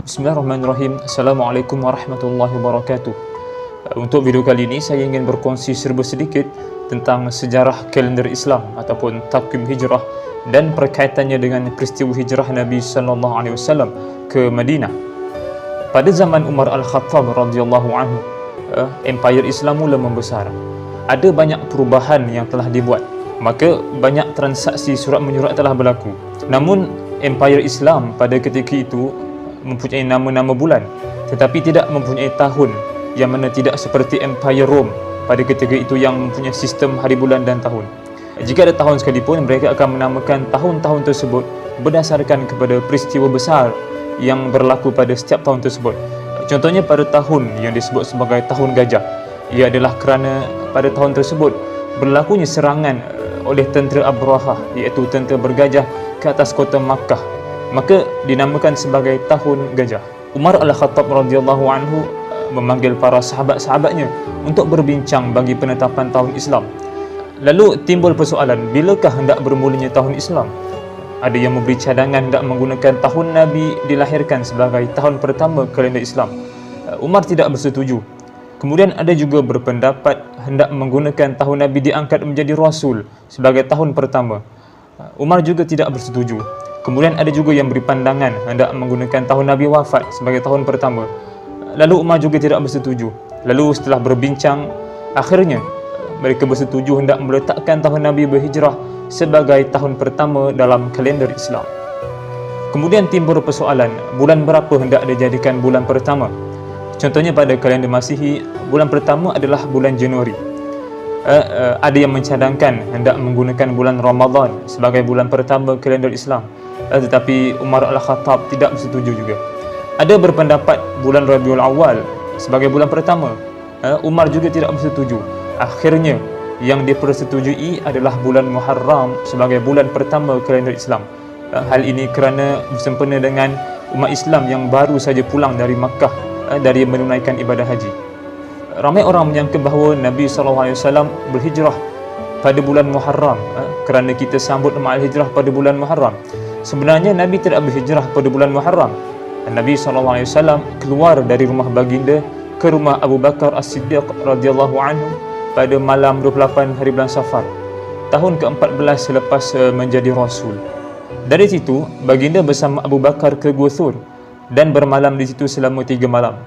Bismillahirrahmanirrahim. Assalamualaikum warahmatullahi wabarakatuh. Untuk video kali ini saya ingin berkongsi serba sedikit tentang sejarah kalender Islam ataupun takwim hijrah dan perkaitannya dengan peristiwa hijrah Nabi sallallahu alaihi wasallam ke Madinah. Pada zaman Umar Al-Khattab radhiyallahu anhu, empayar Islam mula membesar. Ada banyak perubahan yang telah dibuat. Maka banyak transaksi surat menyurat telah berlaku. Namun empayar Islam pada ketika itu mempunyai nama-nama bulan, tetapi tidak mempunyai tahun, yang mana tidak seperti Empire Rome pada ketika itu yang mempunyai sistem hari bulan dan tahun. Jika ada tahun sekalipun, mereka akan menamakan tahun-tahun tersebut berdasarkan kepada peristiwa besar yang berlaku pada setiap tahun tersebut. Contohnya pada tahun yang disebut sebagai tahun gajah, ia adalah kerana pada tahun tersebut berlakunya serangan oleh tentera Abrahah, iaitu tentera bergajah ke atas kota Makkah, maka dinamakan sebagai tahun gajah. Umar Al-Khattab radhiyallahu anhu memanggil para sahabat-sahabatnya untuk berbincang bagi penetapan tahun Islam. Lalu timbul persoalan, bilakah hendak bermulanya tahun Islam? Ada yang memberi cadangan hendak menggunakan tahun Nabi dilahirkan sebagai tahun pertama kalender Islam. Umar tidak bersetuju. Kemudian ada juga berpendapat hendak menggunakan tahun Nabi diangkat menjadi Rasul sebagai tahun pertama. Umar juga tidak bersetuju. Kemudian ada juga yang beri pandangan hendak menggunakan tahun Nabi wafat sebagai tahun pertama. Lalu Umar juga tidak bersetuju. Lalu setelah berbincang, akhirnya mereka bersetuju hendak meletakkan tahun Nabi berhijrah sebagai tahun pertama dalam kalender Islam. Kemudian timbul persoalan, bulan berapa hendak dijadikan bulan pertama? Contohnya pada kalender Masihi, bulan pertama adalah bulan Januari. Ada yang mencadangkan hendak menggunakan bulan Ramadan sebagai bulan pertama kalender Islam, tetapi Umar Al-Khattab tidak bersetuju juga. Ada berpendapat bulan Rabiul Awal sebagai bulan pertama. Umar juga tidak bersetuju. Akhirnya yang dipersetujui adalah bulan Muharram sebagai bulan pertama kalender Islam. Hal ini kerana bersempena dengan umat Islam yang baru saja pulang dari Makkah dari menunaikan ibadah haji. Ramai orang menyangka bahawa Nabi SAW berhijrah pada bulan Muharram kerana kita sambut Ma'al Hijrah pada bulan Muharram. Sebenarnya Nabi tidak berhijrah pada bulan Muharram. Nabi SAW keluar dari rumah baginda ke rumah Abu Bakar As-Siddiq radhiyallahu anhu pada malam 28 hari bulan Safar, tahun ke-14 selepas menjadi Rasul. Dari situ, baginda bersama Abu Bakar ke Gua Thur dan bermalam di situ selama 3 malam.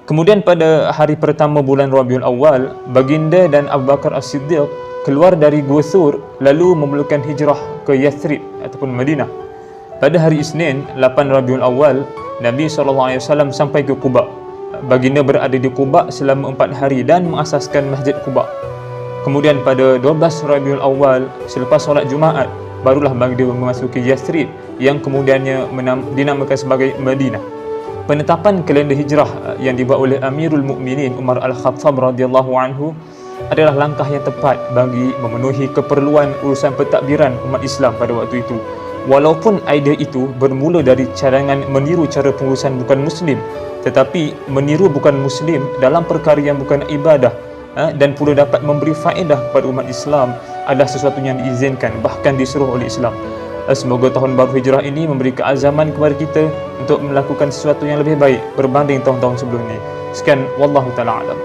Kemudian pada hari pertama bulan Rabiul Awal, baginda dan Abu Bakar As-Siddiq keluar dari Gua Thur lalu memulakan hijrah ke Yathrib ataupun Madinah. Pada hari Isnin 8 Rabiul Awal, Nabi SAW sampai ke Quba. Baginda berada di Quba selama 4 hari dan mengasaskan Masjid Quba. Kemudian pada 12 Rabiul Awal, selepas solat Jumaat, barulah baginda memasuki Yathrib yang kemudiannya dinamakan sebagai Madinah. Penetapan kalender hijrah yang dibuat oleh Amirul Mukminin Umar Al-Khattab radhiyallahu anhu adalah langkah yang tepat bagi memenuhi keperluan urusan pentadbiran umat Islam pada waktu itu. Walaupun idea itu bermula dari cadangan meniru cara pengurusan bukan Muslim, tetapi meniru bukan Muslim dalam perkara yang bukan ibadah dan pula dapat memberi faedah kepada umat Islam adalah sesuatu yang diizinkan, bahkan disuruh oleh Islam. Semoga tahun baru hijrah ini memberi keazaman kepada kita untuk melakukan sesuatu yang lebih baik berbanding tahun-tahun sebelum ini. Sekian, wallahu ta'ala alam.